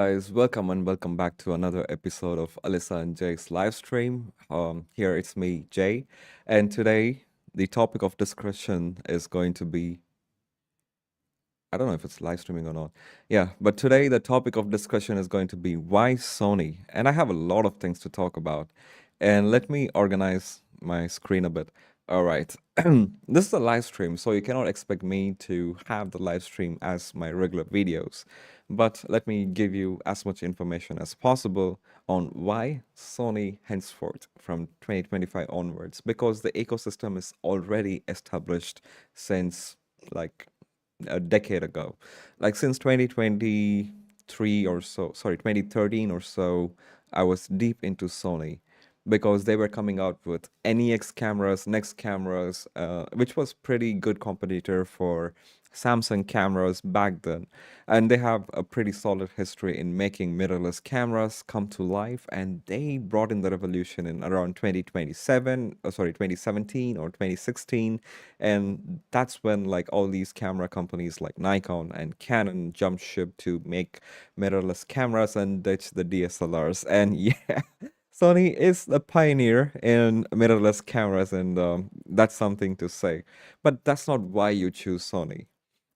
Guys, welcome and welcome back to another episode of Alissa and Jay's live stream. Here it's me, Jay, and today the topic of discussion is going to be I don't know if it's live streaming or not. Yeah, but today the topic of discussion is going to be why Sony, and I have a lot of things to talk about. And let me organize my screen a bit. All right. This is a live stream, so you cannot expect me to have the live stream as my regular videos. But let me give you as much information as possible on why Sony henceforth from 2025 onwards, because the ecosystem is already established since like a decade ago. Like since 2023 or so, sorry, 2013 or so, I was deep into Sony because they were coming out with NEX cameras, Next cameras, which was pretty good competitor for Samsung cameras back then. And they have a pretty solid history in making mirrorless cameras come to life. And they brought in the revolution in around 2017 or 2016. And that's when like all these camera companies like Nikon and Canon jumped ship to make mirrorless cameras and ditch the DSLRs. And yeah, Sony is the pioneer in mirrorless cameras, and that's something to say. But that's not why you choose Sony.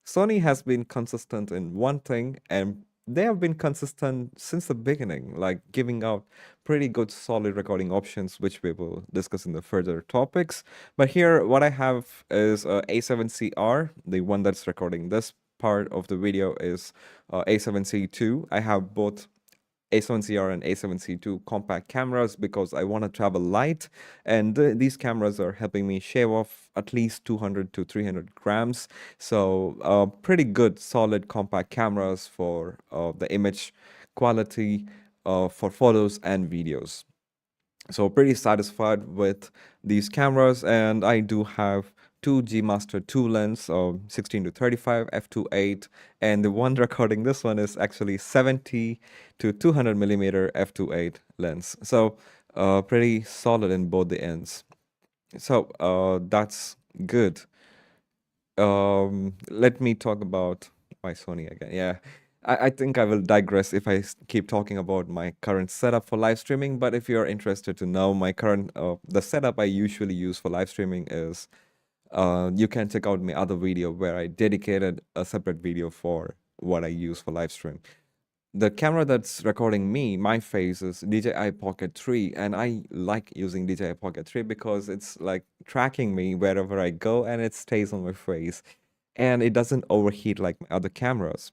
Sony has been consistent in one thing, and they have been consistent since the beginning, like giving out pretty good solid recording options, which we will discuss in the further topics. But here, what I have is A7CR, the one that's recording this part of the video is A7C2. I have both A7CR and A7C2 compact cameras because I want to travel light, and these cameras are helping me shave off at least 200 to 300 grams. So pretty good solid compact cameras for the image quality for photos and videos. So pretty satisfied with these cameras, and I do have two G Master 2 lens of 16 to 35 f2.8, and the one recording this one is actually 70 to 200 millimeter f2.8 lens. So pretty solid in both the ends. So that's good. Let me talk about my Sony again. Yeah, I think I will digress if I keep talking about my current setup for live streaming. But if you're interested to know my current, the setup I usually use for live streaming is, you can check out my other video where I dedicated a separate video for what I use for live stream. The camera that's recording me, my face, is DJI Pocket 3, and I like using DJI Pocket 3 because it's like tracking me wherever I go and it stays on my face and it doesn't overheat like my other cameras.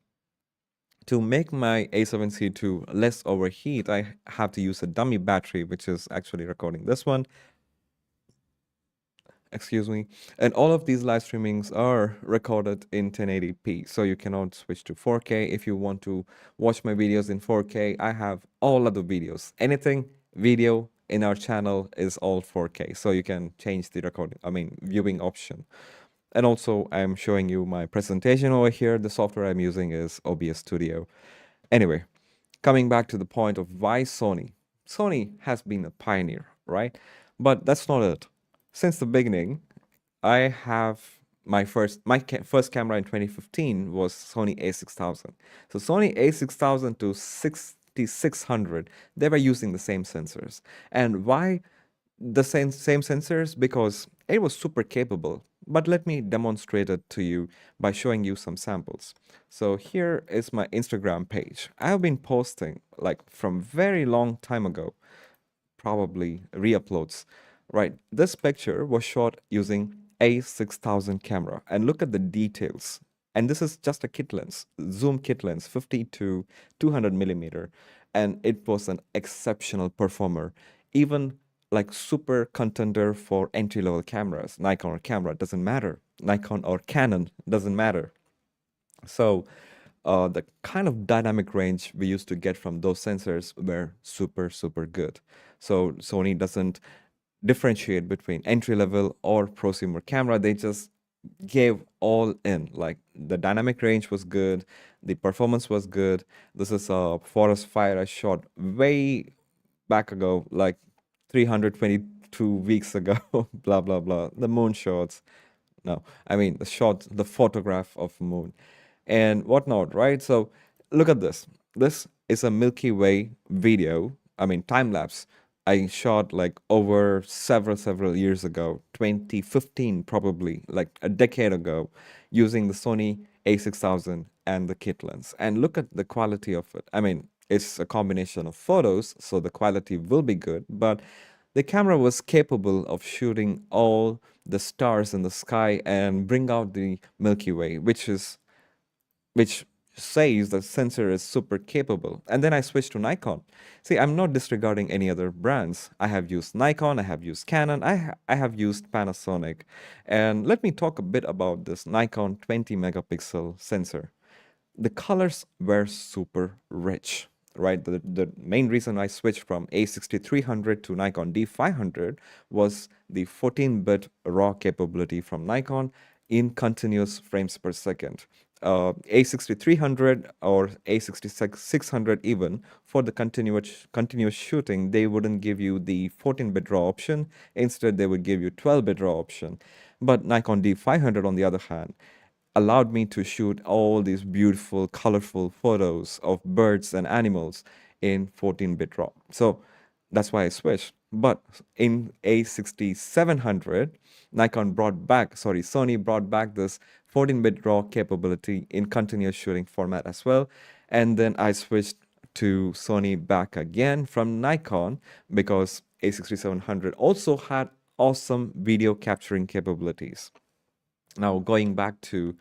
To make my A7C2 less overheat, I have to use a dummy battery, which is actually recording this one. Excuse me. And all of these live streamings are recorded in 1080p, so you cannot switch to 4K. If you want to watch my videos in 4K, I have all other videos. Anything video in our channel is all 4K, so you can change the viewing option. And also, I'm showing you my presentation over here. The software I'm using is OBS Studio. Anyway, coming back to the point of why Sony. Sony has been a pioneer, right? But that's not it. Since the beginning, I have first camera in 2015 was Sony A6000. So Sony A6000 to 6600, they were using the same sensors. And why the same sensors? Because it was super capable. But let me demonstrate it to you by showing you some samples. So here is my Instagram page. I have been posting like from very long time ago, probably re-uploads. Right, this picture was shot using A6000 camera, and look at the details. And this is just a kit lens, zoom kit lens, 50 to 200 millimeter, and it was an exceptional performer. Even like super contender for entry-level cameras, Nikon or camera doesn't matter, Nikon or Canon doesn't matter. So the kind of dynamic range we used to get from those sensors were super good. So Sony doesn't differentiate between entry level or prosumer camera. They just gave all in. Like the dynamic range was good, the performance was good. This is a forest fire I shot way back ago, like 322 weeks ago. Blah blah blah. The moon shots. No, I mean the photograph of moon and whatnot, right? So look at this. This is a Milky Way video. I mean, time lapse. I shot like over several years ago, 2015 probably, like a decade ago, using the Sony A6000 and the kit lens. And look at the quality of it. I mean, it's a combination of photos, so the quality will be good, but the camera was capable of shooting all the stars in the sky and bring out the Milky Way, which says the sensor is super capable. And then I switched to Nikon. See, I'm not disregarding any other brands. I have used Nikon, I have used Canon, I have used Panasonic. And let me talk a bit about this Nikon 20 megapixel sensor. The colors were super rich, right? The main reason I switched from A6300 to Nikon D500 was the 14-bit RAW capability from Nikon in continuous frames per second. A6300 or A6600 even, for the continuous shooting, they wouldn't give you the 14-bit RAW option. Instead, they would give you 12-bit RAW option. But Nikon D500, on the other hand, allowed me to shoot all these beautiful, colorful photos of birds and animals in 14-bit RAW. So that's why I switched. But in A6700, Sony brought back this 14-bit RAW capability in continuous shooting format as well. And then I switched to Sony back again from Nikon because A6700 also had awesome video capturing capabilities. Now, going back to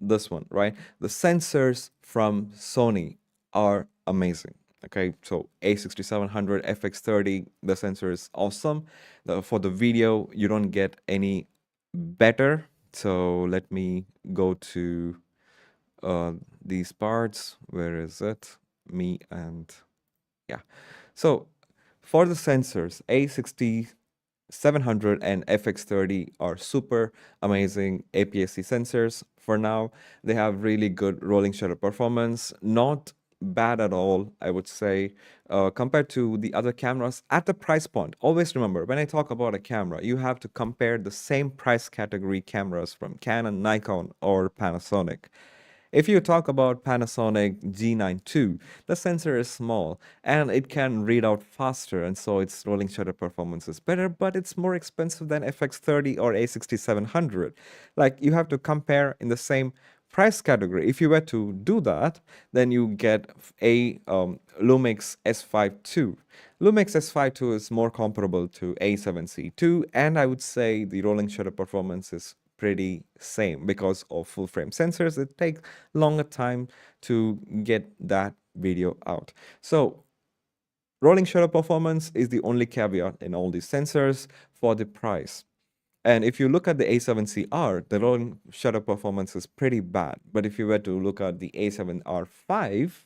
this one, right? The sensors from Sony are amazing. Okay, so A6700 FX30, the sensor is awesome. For the video, you don't get any better. So let me go to these parts. Where is it? Me and yeah. So for the sensors, A6700 and FX30 are super amazing APS-C sensors. For now, they have really good rolling shutter performance, not bad at all, I would say, compared to the other cameras at the price point. Always remember, when I talk about a camera, you have to compare the same price category cameras from Canon, Nikon, or Panasonic. If you talk about Panasonic G9 II, the sensor is small and it can read out faster, and so its rolling shutter performance is better, but it's more expensive than FX30 or A6700. Like, you have to compare in the same price category. If you were to do that, then you get a Lumix S5 II. Lumix S5 II is more comparable to A7C II, and I would say the rolling shutter performance is pretty same because of full frame sensors. It takes longer time to get that video out. So rolling shutter performance is the only caveat in all these sensors for the price. And if you look at the A7CR, the rolling shutter performance is pretty bad. But if you were to look at the A7R5,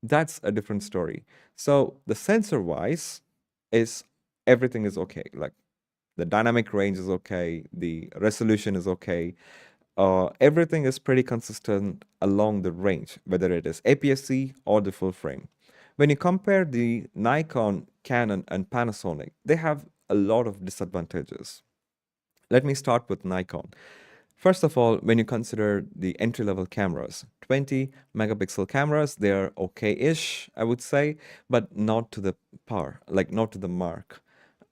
that's a different story. So the sensor wise is everything is okay. Like, the dynamic range is okay, the resolution is okay. Everything is pretty consistent along the range, whether it is APS-C or the full frame. When you compare the Nikon, Canon, and Panasonic, they have a lot of disadvantages. Let me start with Nikon. First of all, when you consider the entry-level cameras, 20 megapixel cameras, they are okay-ish, I would say, but not to the par, like not to the mark.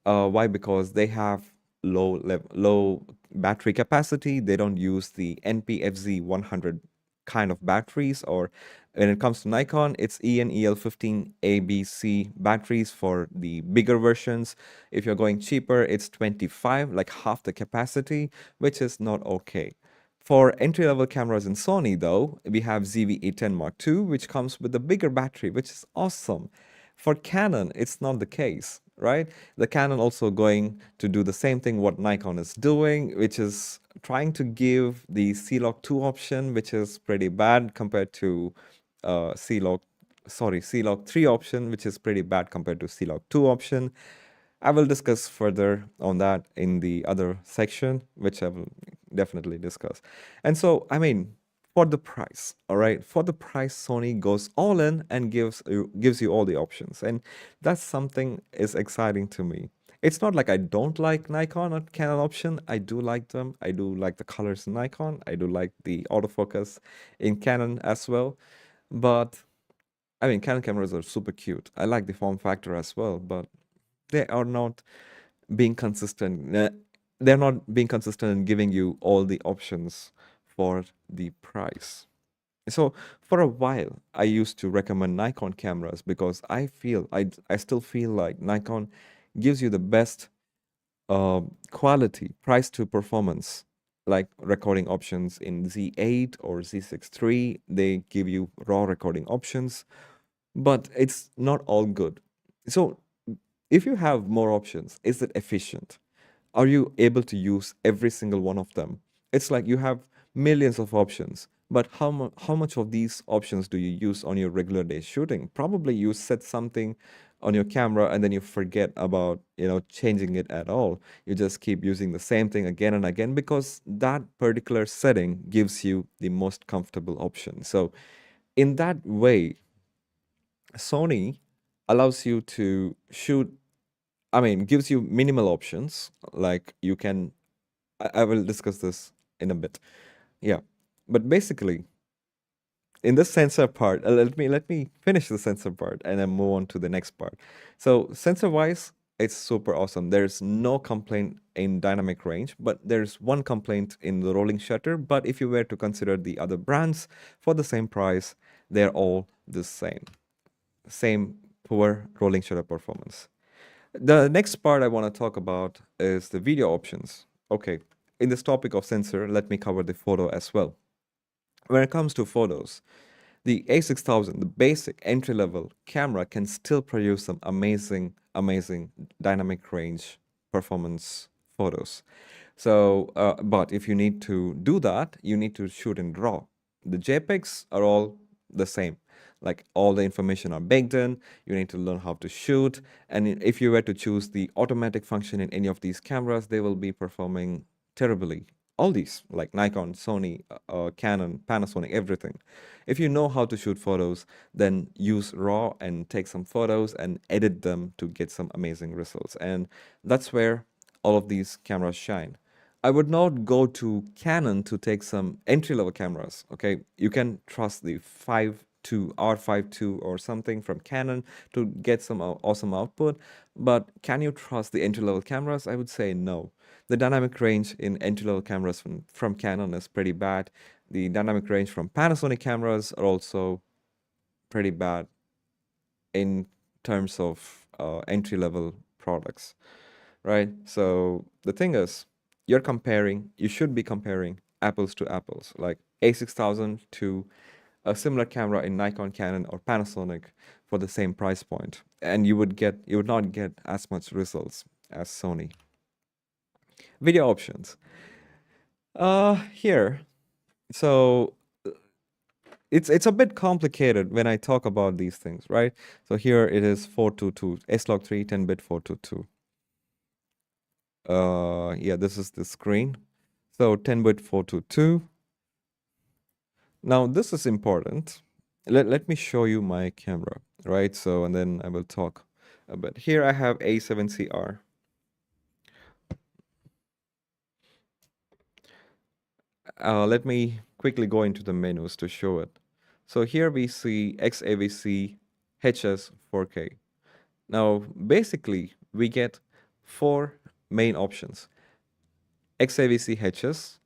Why? Because they have low battery capacity. They don't use the NPFZ 100 kind of batteries, or when it comes to Nikon, it's EN-EL15 ABC batteries for the bigger versions. If you're going cheaper, it's 25, like half the capacity, which is not okay. For entry-level cameras in Sony, though, we have ZV-E10 Mark II, which comes with a bigger battery, which is awesome. For Canon, it's not the case, right? The Canon also going to do the same thing what Nikon is doing, which is trying to give the C-Log 2 option, which is pretty bad compared to C-Log 3 option, which is pretty bad compared to C-Log 2 option. I will discuss further on that in the other section, which I will definitely discuss. And so, I mean, for the price, all right, for the price, Sony goes all in and gives you all the options, and that's something is exciting to me. It's not like I don't like Nikon or Canon option. I do like them. I do like the colors in Nikon. I do like the autofocus in Canon as well. But I mean, Canon cameras are super cute. I like the form factor as well, but they are not being consistent. They're not being consistent in giving you all the options for the price. So for a while, I used to recommend Nikon cameras because I still feel like Nikon gives you the best quality, price to performance, like recording options in Z8 or Z6 III. They give you raw recording options, but it's not all good. So if you have more options, is it efficient? Are you able to use every single one of them? It's like you have millions of options, but how much of these options do you use on your regular day shooting? Probably you set something on your camera and then you forget about, changing it at all. You just keep using the same thing again and again because that particular setting gives you the most comfortable option. So in that way, Sony allows you to shoot, I mean, gives you minimal options. Like you can, I will discuss this in a bit. Yeah. But basically, in the sensor part, let me finish the sensor part and then move on to the next part. So sensor wise, it's super awesome. There's no complaint in dynamic range, but there's one complaint in the rolling shutter. But if you were to consider the other brands for the same price, they're all the same. Same poor rolling shutter performance. The next part I want to talk about is the video options. Okay, in this topic of sensor, let me cover the photo as well. When it comes to photos, the A6000, the basic entry-level camera, can still produce some amazing, amazing dynamic range performance photos. So, but if you need to do that, you need to shoot in RAW. The JPEGs are all the same. Like all the information are baked in. You need to learn how to shoot. And if you were to choose the automatic function in any of these cameras, they will be performing terribly. All these, like Nikon, Sony, Canon, Panasonic, everything. If you know how to shoot photos, then use RAW and take some photos and edit them to get some amazing results. And that's where all of these cameras shine. I would not go to Canon to take some entry-level cameras. Okay, you can trust the 5.2 R52 or something from Canon to get some awesome output, but can you trust the entry-level cameras? I would say no. The dynamic range in entry-level cameras from Canon is pretty bad. The dynamic range from Panasonic cameras are also pretty bad in terms of entry-level products, right? So the thing is, you should be comparing apples to apples, like A6000 to a similar camera in Nikon, Canon, or Panasonic for the same price point, and you would not get as much results as Sony. Video options. Here, so it's a bit complicated when I talk about these things, right? So here it is 422 S-Log3 10-bit 422. Yeah, this is the screen. So 10-bit 422. Now this is important. Let me show you my camera, right? So, and then I will talk a bit. Here I have A7CR. Let me quickly go into the menus to show it. So here we see XAVC HS 4K. Now, basically, we get four main options. XAVC HS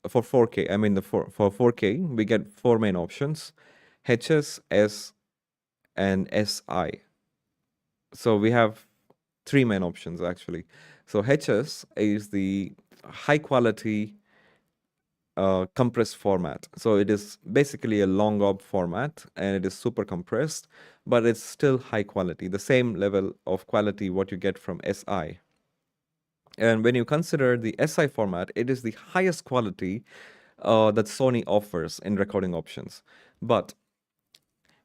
for 4K, I mean for 4K, we get four main options: HS, S, and SI. So we have three main options actually. So HS is the high quality compressed format. So it is basically a long ob format and it is super compressed, but it's still high quality, the same level of quality what you get from SI. And when you consider the SI format, it is the highest quality that Sony offers in recording options. But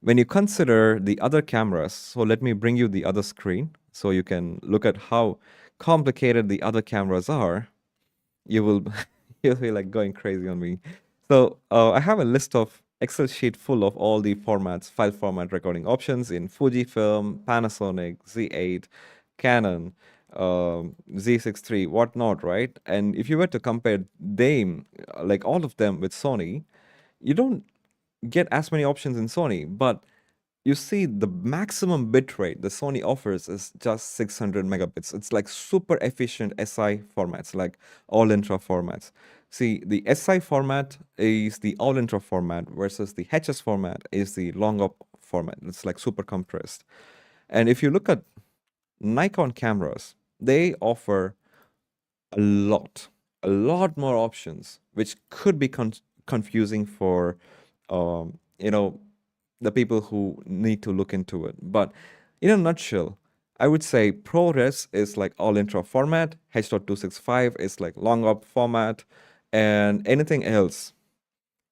when you consider the other cameras, so let me bring you the other screen so you can look at how complicated the other cameras are. You will you'll be like going crazy on me. So I have a list of Excel sheet full of all the formats, file format recording options in Fujifilm, Panasonic, Z8, Canon, Z6 III, whatnot, right? And if you were to compare them, like all of them with Sony, you don't get as many options in Sony, but you see the maximum bitrate the Sony offers is just 600 megabits. It's like super efficient SI formats, like all intra formats. See, the SI format is the all intra format versus the HS format is the long up format. It's like super compressed. And if you look at Nikon cameras, they offer a lot, a lot more options, which could be confusing for, you know, the people who need to look into it. But in a nutshell, I would say ProRes is like all intra format, H.265 is like long up format, and anything else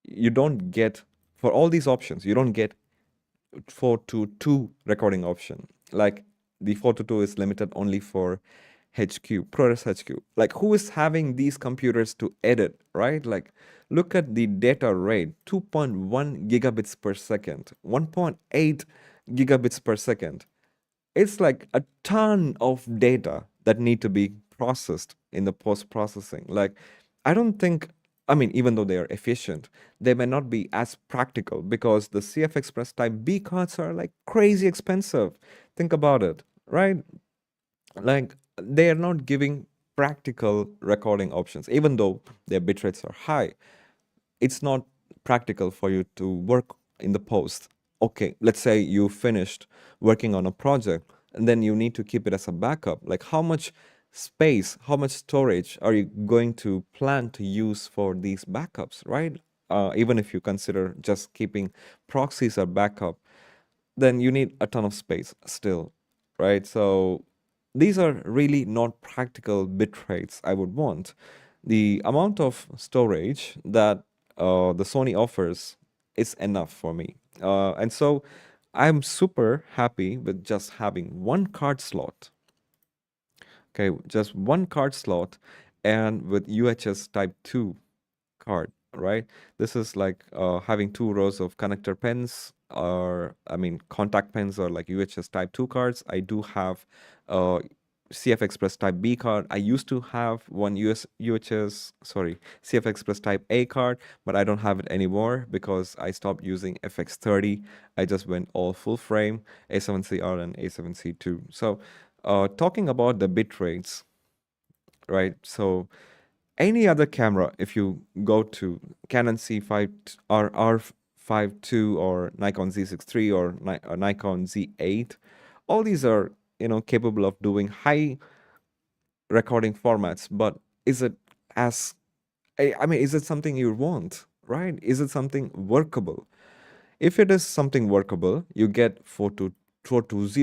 you don't get for all these options. You don't get 4:2 recording option. Like the 4:2 is limited only for HQ, ProRes HQ. Like who is having these computers to edit, right? Like look at the data rate, 2.1 gigabits per second, 1.8 gigabits per second. It's like a ton of data that need to be processed in the post processing. Like I don't think, I mean, even though they are efficient, they may not be as practical because the CF Express Type B cards are like crazy expensive. Think about it, right? Like they are not giving practical recording options, even though their bit rates are high. It's not practical for you to work in the post. Okay, let's say you finished working on a project and then you need to keep it as a backup. Like how much space, how much storage are you going to plan to use for these backups, right? Even if you consider just keeping proxies as backup, then you need a ton of space still, right? So these are really not practical bit rates I would want. The amount of storage that the Sony offers is enough for me. And so I'm super happy with just having one card slot. Okay, just one card slot and with UHS Type 2 card, right? This is like having two rows of connector pins or, I mean, contact pins or like UHS Type 2 cards. I do have CF Express Type B card. I used to have one CF Express Type A card, but I don't have it anymore because I stopped using FX30. I just went all full frame, A7CR and A7C2. So talking about the bit rates, right? So any other camera, if you go to Canon C5 or R5.2 or Nikon Z6 III or Nikon Z8, all these are, capable of doing high recording formats, but is it as, I mean, is it something you want, right? Is it something workable? If it is something workable, you get 4:0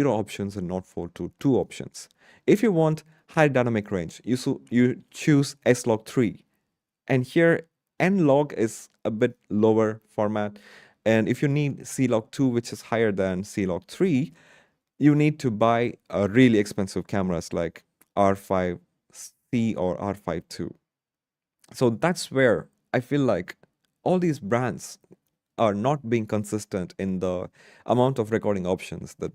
options and not 4:2 options. If you want high dynamic range, you choose S-Log3. And here N-Log is a bit lower format. And if you need C-Log2, which is higher than C-Log3, you need to buy really expensive cameras like R5C or R5.2. So that's where I feel like all these brands are not being consistent in the amount of recording options that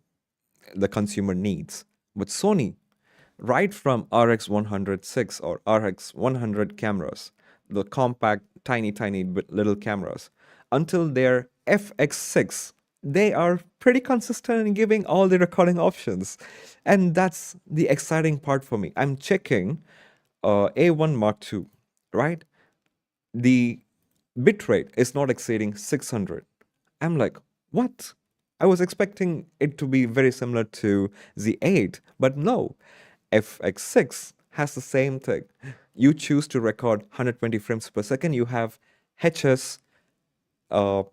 the consumer needs. But Sony, right from RX106 or RX100 cameras, the compact, tiny little cameras, until their FX6, they are pretty consistent in giving all the recording options. And that's the exciting part for me. I'm checking A1 Mark II, right? The bitrate is not exceeding 600. I'm like, what? I was expecting it to be very similar to Z8, but no. FX6 has the same thing. You choose to record 120 frames per second. You have HS. Uh,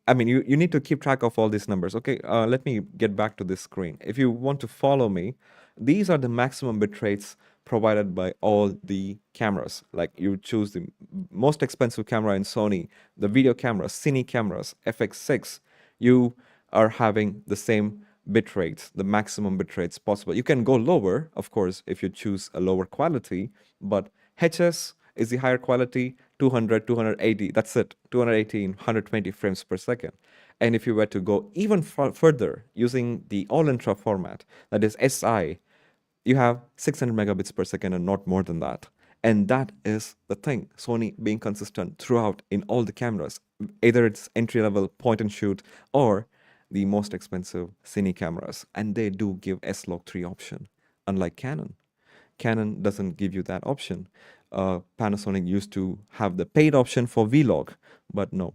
I mean, you need to keep track of all these numbers. Okay, let me get back to this screen. If you want to follow me, these are the maximum bit rates provided by all the cameras. Like you choose the most expensive camera in Sony, the video cameras, Cine cameras, FX6, you are having the same bit rates, the maximum bit rates possible. You can go lower, of course, if you choose a lower quality, but HS is the higher quality, 200, 280, that's it, 218, 120 frames per second. And if you were to go even further using the all-intra format, that is SI, you have 600 megabits per second and not more than that. And that is the thing, Sony being consistent throughout in all the cameras, either it's entry level point and shoot or the most expensive cine cameras, and they do give S-Log 3 option, unlike Canon. Canon doesn't give you that option. Panasonic used to have the paid option for Vlog, but no.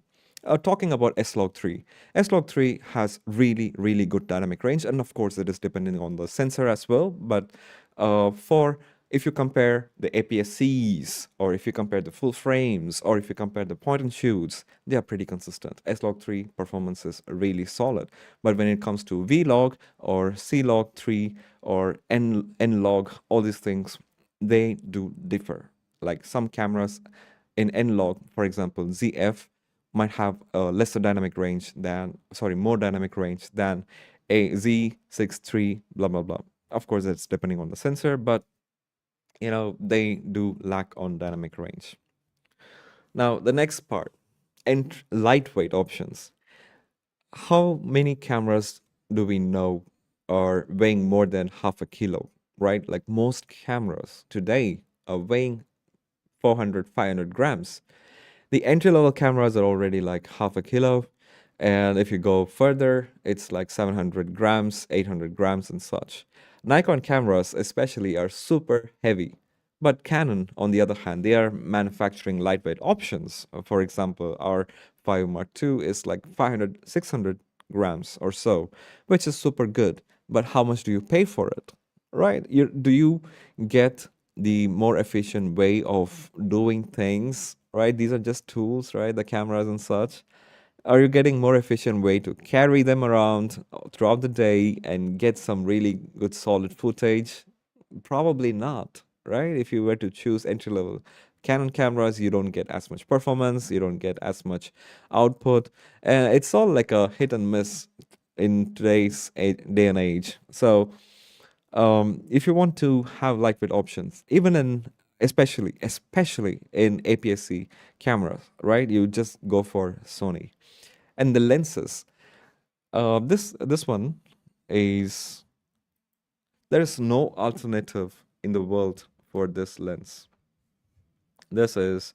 Talking about S-Log 3, S-Log 3 has really, really good dynamic range, and of course, it is depending on the sensor as well. But for if you compare the APS-Cs, or if you compare the full frames, or if you compare the point and shoots, they are pretty consistent. S-Log 3 performance is really solid. But when it comes to Vlog or C-Log 3 or N-Log, all these things, they do differ. Like some cameras in N-Log, for example, ZF, might have a lesser dynamic range than, more dynamic range than a Z6 III, blah, blah, blah. Of course, it's depending on the sensor, but they do lack on dynamic range. Now, the next part, lightweight options. How many cameras do we know are weighing more than half a kilo, right? Like most cameras today are weighing 400, 500 grams. The entry-level cameras are already like half a kilo. And if you go further, it's like 700 grams, 800 grams and such. Nikon cameras especially are super heavy. But Canon, on the other hand, they are manufacturing lightweight options. For example, our 5 Mark II is like 500, 600 grams or so, which is super good. But how much do you pay for it, right? Do you get the more efficient way of doing things, right? These are just tools, right? The cameras and such. Are you getting more efficient way to carry them around throughout the day and get some really good solid footage? Probably not, right? If you were to choose entry level Canon cameras, you don't get as much performance, you don't get as much output, and it's all like a hit and miss in today's day and age. So if you want to have lightweight options, even in especially in APS-C cameras, right? You just go for Sony. And the lenses, this one is, there is no alternative in the world for this lens. This is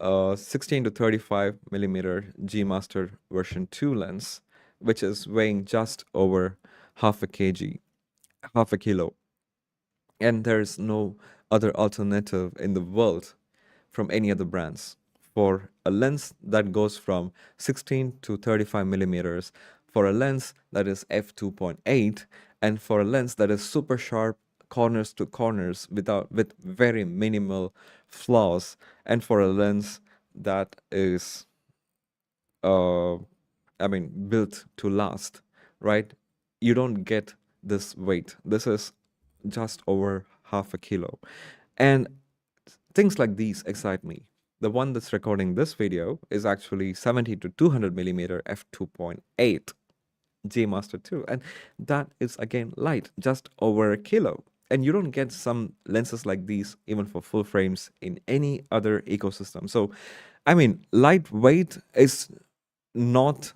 16 to 35 millimeter G Master version 2 lens, which is weighing just over half a kilo. And there's no other alternative in the world from any other brands for a lens that goes from 16 to 35 millimeters, for a lens that is f2.8, and for a lens that is super sharp corners to corners with very minimal flaws, and for a lens that is built to last, right? You don't get this weight. This is just over half a kilo. And things like these excite me. The one that's recording this video is actually 70 to 200 millimeter f2.8 G Master 2. And that is again light, just over a kilo. And you don't get some lenses like these even for full frames in any other ecosystem. So, lightweight is not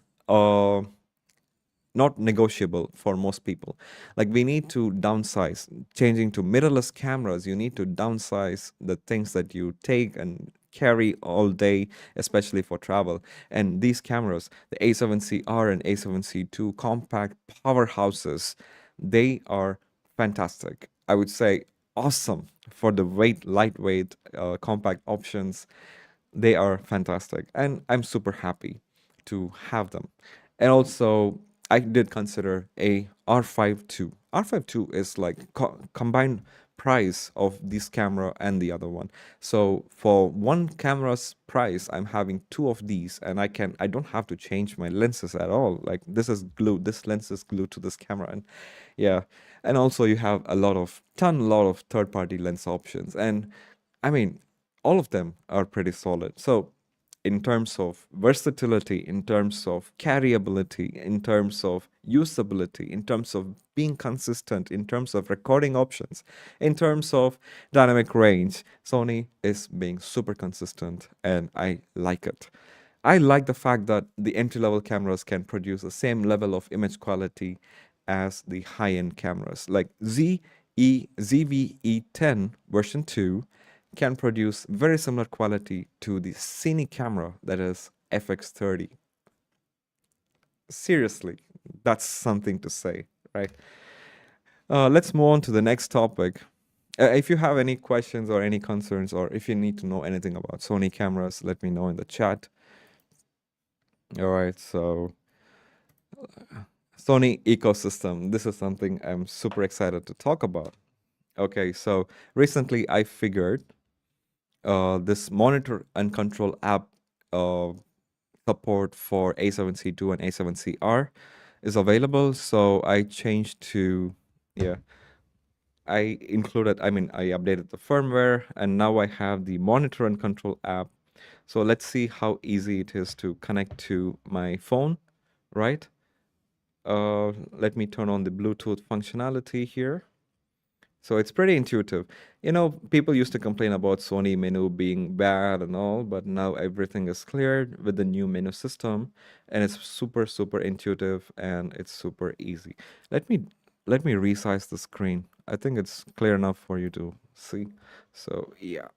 not negotiable for most people. Like, we need to downsize. Changing to mirrorless cameras, you need to downsize the things that you take and carry all day, especially for travel. And these cameras, the A7C-R and A7C2 compact powerhouses, they are fantastic. I would say awesome for the lightweight, compact options. They are fantastic, and I'm super happy to have them. And also, I did consider a R5 II. R5 II is like combined price of this camera and the other one. So for one camera's price, I'm having two of these, and I don't have to change my lenses at all. Like, this is glued. This lens is glued to this camera, and yeah. And also, you have a lot of third-party lens options, and all of them are pretty solid. So in terms of versatility, in terms of carryability, in terms of usability, in terms of being consistent, in terms of recording options, in terms of dynamic range, Sony is being super consistent, and I like it. I like the fact that the entry-level cameras can produce the same level of image quality as the high-end cameras. Like ZV-E10 version 2 can produce very similar quality to the Sony camera that is FX30. Seriously, That's something to say, right? Let's move on to the next topic. If you have any questions or any concerns, or if you need to know anything about Sony cameras, let me know in the chat. All right, so Sony ecosystem. This is something I'm super excited to talk about. Okay, so recently I figured this monitor and control app uh, support for A7C2 and A7CR is available. So I changed to, yeah, I updated the firmware, and now I have the monitor and control app. So let's see how easy it is to connect to my phone, right? Let me turn on the Bluetooth functionality here. So it's pretty intuitive. You know, people used to complain about Sony menu being bad and all, but now everything is cleared with the new menu system, and it's super, super intuitive and it's super easy. Let me let me resize the screen. I think it's clear enough for you to see. So yeah.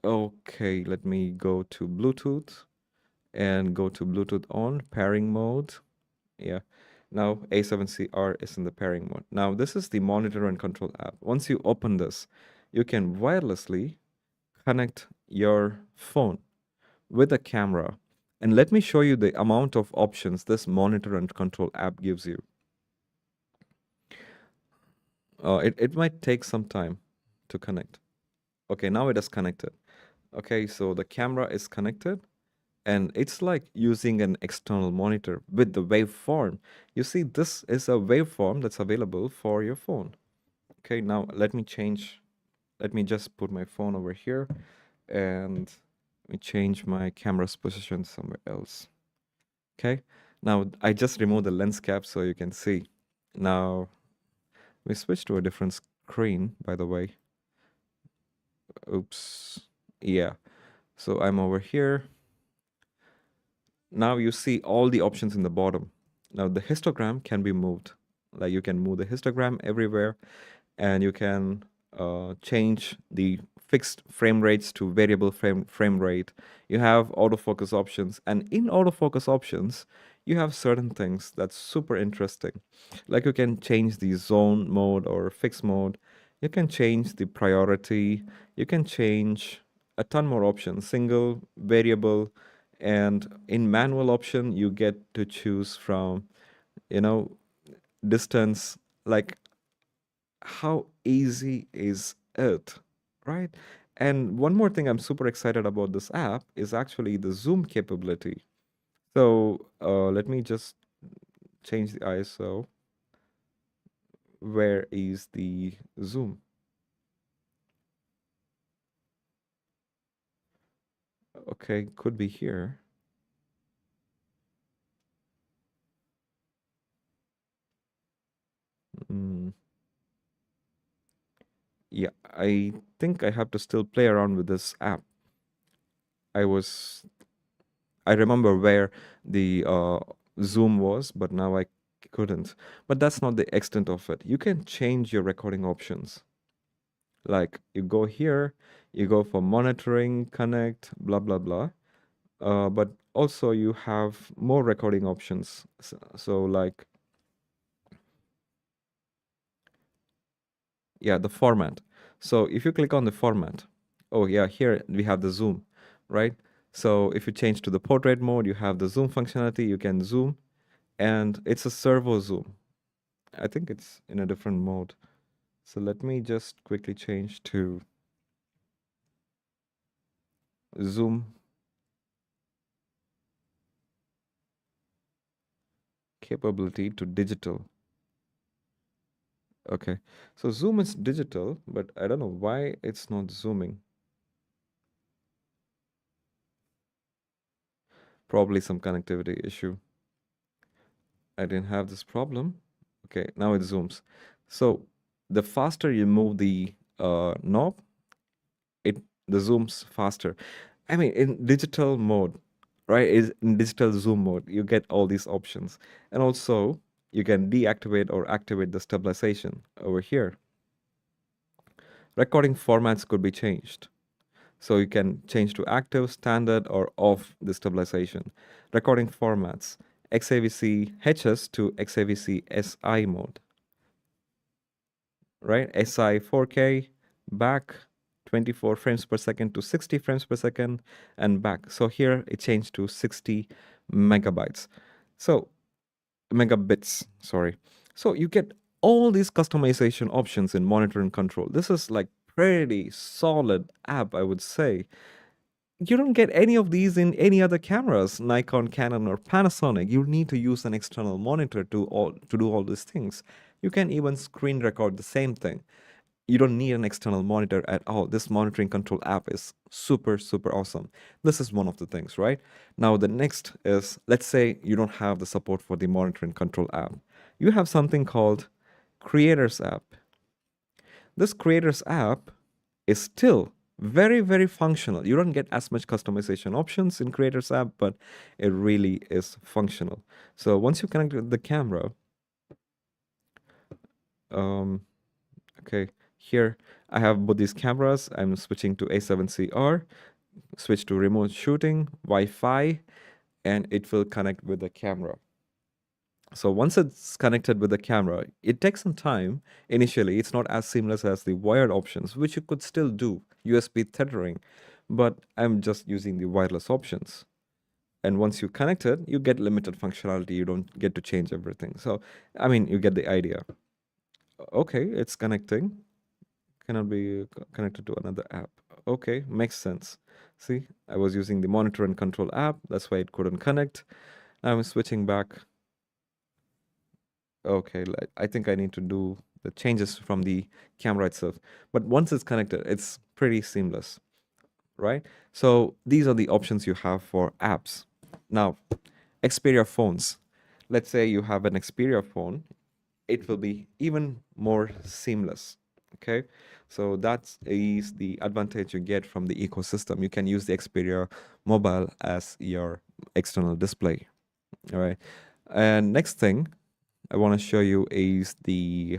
Okay, let me go to Bluetooth and go to Bluetooth on pairing mode. Yeah. Now A7CR is in the pairing mode. Now this is the monitor and control app. Once you open this, you can wirelessly connect your phone with a camera. And let me show you the amount of options this monitor and control app gives you. It might take some time to connect. Okay, now it is connected. Okay, so the camera is connected, and it's like using an external monitor with the waveform. You see, this is a waveform that's available for your phone. Okay, now let me just put my phone over here, and let me change my camera's position somewhere else. Okay, now I just removed the lens cap so you can see. Now we switch to a different screen, by the way. Oops. Yeah. So I'm over here. Now you see all the options in the bottom. Now the histogram can be moved. Like you can move the histogram everywhere, and you can change the fixed frame rates to variable frame rate. You have autofocus options, and in autofocus options, you have certain things that's super interesting. Like you can change the zone mode or fixed mode. You can change the priority. You can change a ton more options, single, variable, and in manual option, you get to choose from, you know, distance. Like, how easy is it, right? And one more thing I'm super excited about this app is actually the zoom capability. So let me just change the ISO. Where is the zoom? Okay, could be here. Mm. Yeah, I think I have to still play around with this app. I remember where the zoom was, but now I couldn't. But that's not the extent of it. You can change your recording options. Like you go here, you go for monitoring, connect, blah, blah, blah. But also you have more recording options. So like, yeah, the format. So if you click on the format, oh yeah, here we have the zoom, right? So if you change to the portrait mode, you have the zoom functionality, you can zoom, and it's a servo zoom. I think it's in a different mode. So let me just quickly change to zoom capability to digital. Okay, so zoom is digital, but I don't know why it's not zooming. Probably some connectivity issue. I didn't have this problem. Okay, now it zooms. So the faster you move the knob, it the zooms faster. I mean, in digital mode, right? Is in digital zoom mode, you get all these options, and also you can deactivate or activate the stabilization over here. Recording formats could be changed. So you can change to active, standard, or off the stabilization. Recording formats. XAVC HS to XAVC SI mode, right? SI 4K, back 24 frames per second to 60 frames per second, and back. So here it changed to 60 megabytes. So megabits, sorry. So you get all these customization options in monitor and control. This is like pretty solid app, I would say. You don't get any of these in any other cameras, Nikon, Canon, or Panasonic. You need to use an external monitor to do all these things. You can even screen record the same thing. You don't need an external monitor at all. This monitoring control app is super, super awesome. This is one of the things, right? Now, the next is, let's say you don't have the support for the monitoring control app. You have something called Creators app. This Creators app is still very, very functional. You don't get as much customization options in Creators app, but it really is functional. So once you connect the camera, okay, here I have both these cameras. I'm switching to A7CR, switch to remote shooting, Wi-Fi, and it will connect with the camera. So once it's connected with the camera, it takes some time. Initially, it's not as seamless as the wired options, which you could still do, USB tethering, but I'm just using the wireless options. And once you connect it, you get limited functionality. You don't get to change everything. So, I mean, you get the idea. Okay, it's connecting. Cannot be connected to another app. Okay, makes sense. See, I was using the monitor and control app. That's why it couldn't connect. I'm switching back. Okay, I think I need to do the changes from the camera itself. But once it's connected, it's pretty seamless, right? So these are the options you have for apps. Now, Xperia phones. Let's say you have an Xperia phone. It will be even more seamless, okay? So that is the advantage you get from the ecosystem. You can use the Xperia mobile as your external display, all right? And next thing I want to show you is the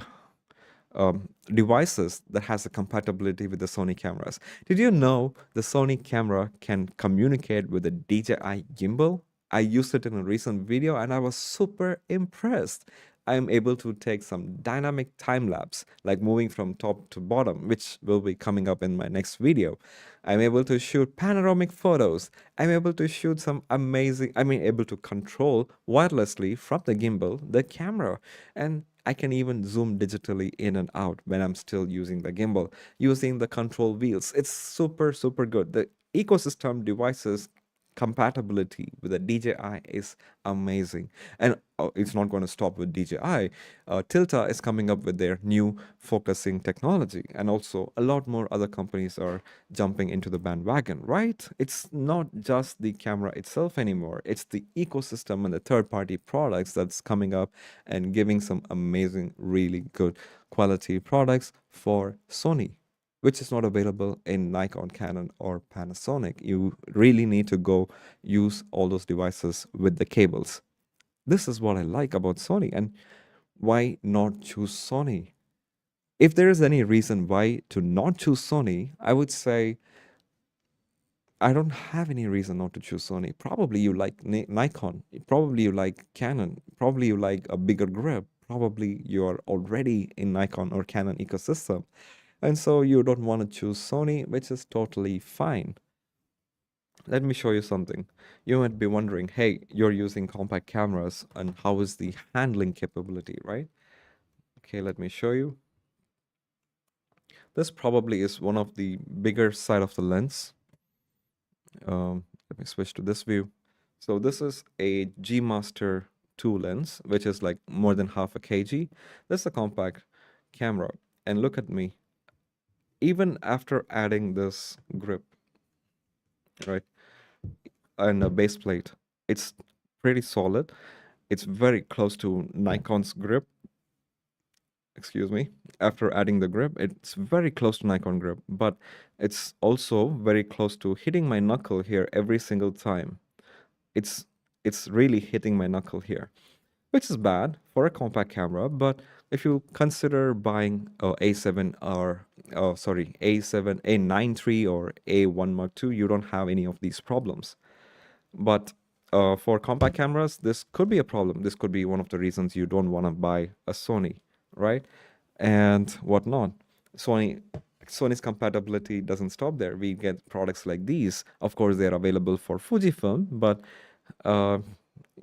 devices that has a compatibility with the Sony cameras. Did you know the Sony camera can communicate with the DJI gimbal? I used it in a recent video and I was super impressed. I am able to take some dynamic time lapse, like moving from top to bottom, which will be coming up in my next video. I'm able to shoot panoramic photos. I'm able to shoot some amazing, able to control wirelessly from the gimbal, the camera. And I can even zoom digitally in and out when I'm still using the gimbal, using the control wheels. It's super, super good. The ecosystem devices compatibility with the DJI is amazing. And it's not going to stop with DJI. Tilta is coming up with their new focusing technology, and also a lot more other companies are jumping into the bandwagon, right? It's not just the camera itself anymore. It's the ecosystem and the third-party products that's coming up and giving some amazing, really good quality products for Sony, which is not available in Nikon, Canon, or Panasonic. You really need to go use all those devices with the cables. This is what I like about Sony, and why not choose Sony? If there is any reason why to not choose Sony, I would say I don't have any reason not to choose Sony. Probably you like Nikon, probably you like Canon, probably you like a bigger grip, probably you're already in Nikon or Canon ecosystem. And so you don't want to choose Sony, which is totally fine. Let me show you something. You might be wondering, hey, you're using compact cameras and how is the handling capability, right? Okay, let me show you. This probably is one of the bigger side of the lens. Let me switch to this view. So this is a G Master 2 lens, which is like more than half a kg. This is a compact camera. And look at me. Even after adding this grip, right, and a base plate, it's pretty solid. It's very close to Nikon's grip. Excuse me. After adding the grip, it's very close to Nikon grip, but it's also very close to hitting my knuckle here every single time. It's really hitting my knuckle here, which is bad for a compact camera. But if you consider buying A7 or A7, A9 III or A1 Mark II, you don't have any of these problems. But for compact cameras, this could be a problem. This could be one of the reasons you don't want to buy a Sony, right? And whatnot. Sony Sony's compatibility doesn't stop there. We get products like these. Of course, they're available for Fujifilm, but uh,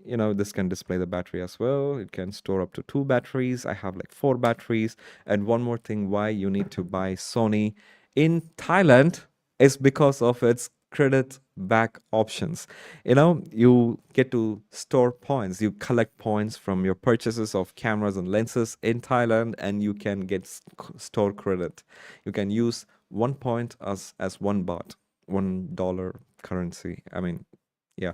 this can display the battery as well. It can store up to 2 batteries. I have like 4 batteries. And one more thing, why you need to buy Sony in Thailand is because of its credit back options. You get to store points. You collect points from your purchases of cameras and lenses in Thailand, and you can get store credit. You can use 1 point as 1 baht, $1 currency. I mean, yeah.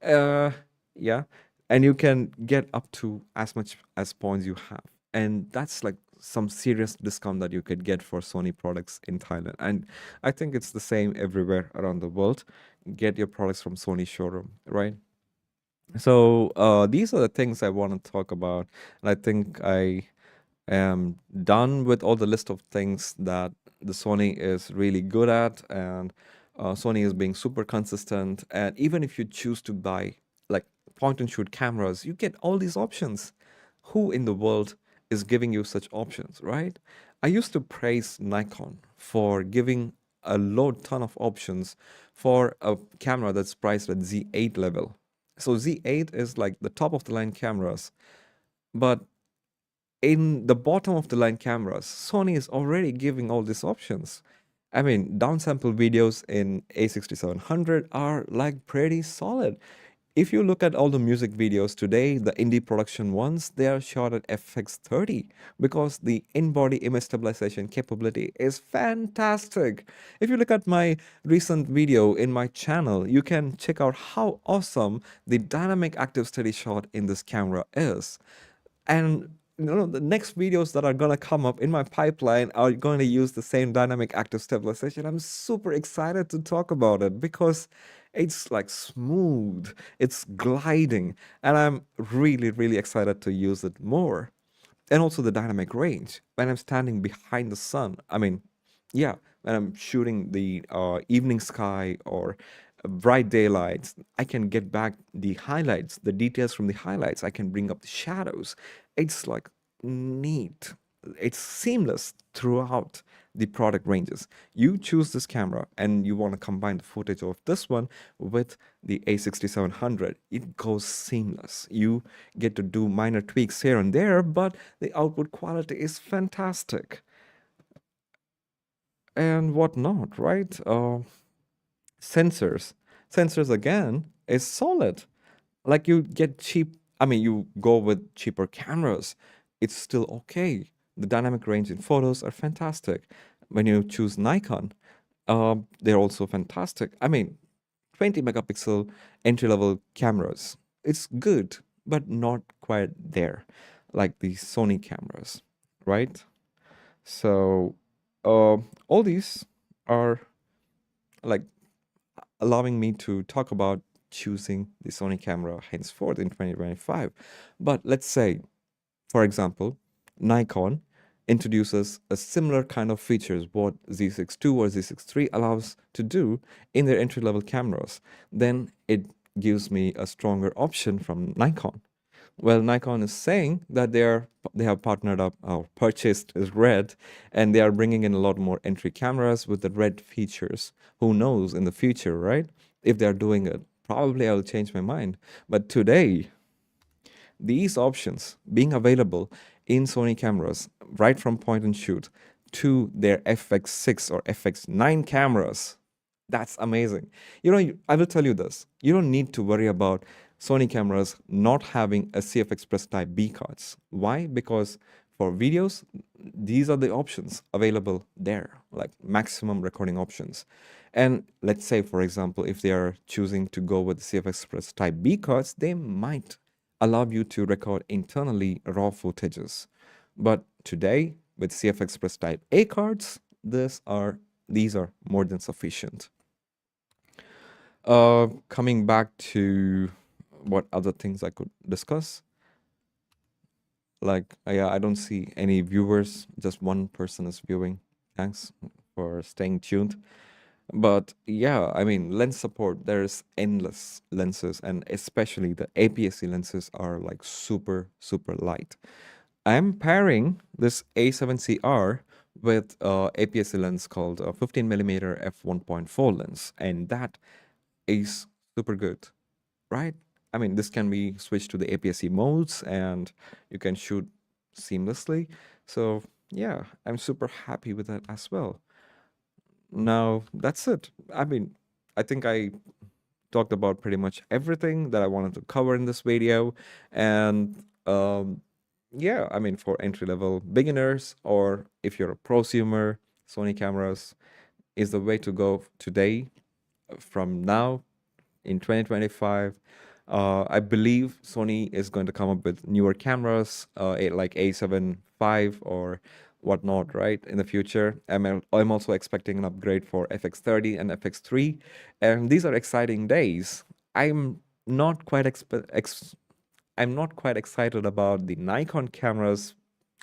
Uh, yeah. And you can get up to as much as points you have. And that's like some serious discount that you could get for Sony products in Thailand. And I think it's the same everywhere around the world. Get your products from Sony showroom, right? So these are the things I want to talk about. And I think I am done with all the list of things that the Sony is really good at, and Sony is being super consistent. And even if you choose to buy like point and shoot cameras, you get all these options. Who in the world is giving you such options, right? I used to praise Nikon for giving a load ton of options for a camera that's priced at Z8 level. So Z8 is like the top of the line cameras, but in the bottom of the line cameras, Sony is already giving all these options. I mean, downsample videos in A6700 are like pretty solid. If you look at all the music videos today, the indie production ones, they are shot at FX30 because the in-body image stabilization capability is fantastic. If you look at my recent video in my channel, you can check out how awesome the dynamic active steady shot in this camera is. And the next videos that are gonna come up in my pipeline are going to use the same dynamic active stabilization. I'm super excited to talk about it because it's like smooth, it's gliding, and I'm really, really excited to use it more. And also the dynamic range. When I'm standing behind the sun, I mean, yeah, when I'm shooting the evening sky or bright daylights, I can get back the highlights, the details from the highlights. I can bring up the shadows. It's like neat. It's seamless throughout the product ranges. You choose this camera and you want to combine the footage of this one with the A6700. It goes seamless. You get to do minor tweaks here and there, but the output quality is fantastic. And whatnot, right? Sensors. Sensors again is solid. Like you get cheap, I mean, you go with cheaper cameras, it's still okay. The dynamic range in photos are fantastic. When you choose Nikon, they're also fantastic. I mean, 20 megapixel entry level cameras, it's good, but not quite there like the Sony cameras, right? So, all these are like allowing me to talk about choosing the Sony camera henceforth in 2025. But let's say, for example, Nikon introduces a similar kind of features what Z6 II or Z6 III allows to do in their entry-level cameras. Then it gives me a stronger option from Nikon. Well, Nikon is saying that they have partnered up or purchased Red, and they are bringing in a lot more entry cameras with the Red features. Who knows in the future, right? If they're doing it, probably I'll change my mind. But today, these options being available in Sony cameras, right from point and shoot to their FX6 or FX9 cameras, that's amazing. I will tell you this. You don't need to worry about Sony cameras not having a CF Express Type B cards. Why? Because for videos, these are the options available there, like maximum recording options. And let's say, for example, if they are choosing to go with the CF Express Type B cards, they might allow you to record internally raw footages. But today, with CF Express Type A cards, these are more than sufficient. Coming back to what other things I could discuss. Like, yeah, I don't see any viewers. Just one person is viewing. Thanks for staying tuned. But yeah, I mean, lens support, there's endless lenses, and especially the APS-C lenses are like super, super light. I'm pairing this A7CR with APS-C lens called 15 millimeter f1.4 lens, and that is super good, right? I mean, this can be switched to the APS-C modes, and you can shoot seamlessly. So yeah, I'm super happy with that as well. Now, that's it. I mean, I think I talked about pretty much everything that I wanted to cover in this video. And yeah, I mean, for entry level beginners, or if you're a prosumer, Sony cameras is the way to go today from now in 2025. I believe Sony is going to come up with newer cameras, like A7 V or whatnot, right, in the future. I'm also expecting an upgrade for FX30 and FX3, and these are exciting days. I'm not quite I'm not quite excited about the Nikon cameras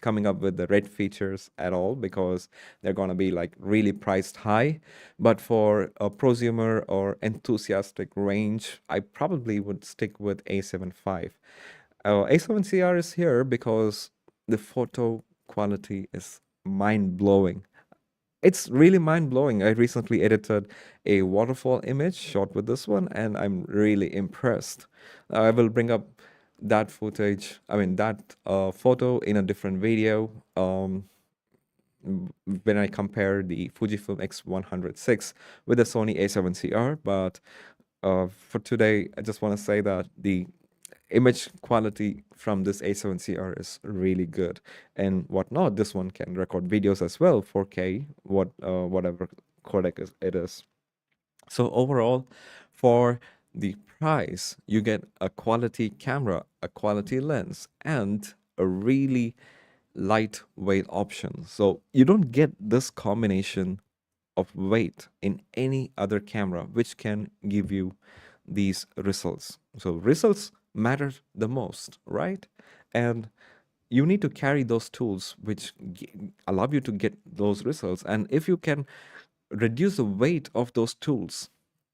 coming up with the red features at all, because they're going to be like really priced high. But for a prosumer or enthusiastic range, I probably would stick with A7 V. A7CR is here because the photo quality is mind blowing. It's really mind blowing. I recently edited a waterfall image shot with this one, and I'm really impressed. I will bring up that footage, I mean, that photo in a different video. When I compare the Fujifilm X106 with the Sony A7CR. But for today, I just want to say that the image quality from this A7CR is really good, and whatnot. This one can record videos as well, 4K, whatever codec it is. So overall, for the price, you get a quality camera, a quality lens, and a really lightweight option. So you don't get this combination of weight in any other camera which can give you these results. So results matter the most, right? And you need to carry those tools which allow you to get those results. And if you can reduce the weight of those tools,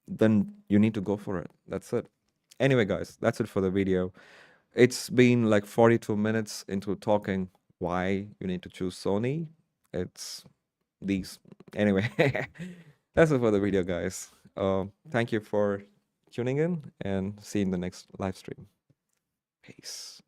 then you need to go for it. That's it. Anyway, guys, that's it for the video. It's been like 42 minutes into talking why you need to choose Sony. It's these. Anyway, that's it for the video, guys. Thank you for tuning in, and see you in the next live stream. Peace.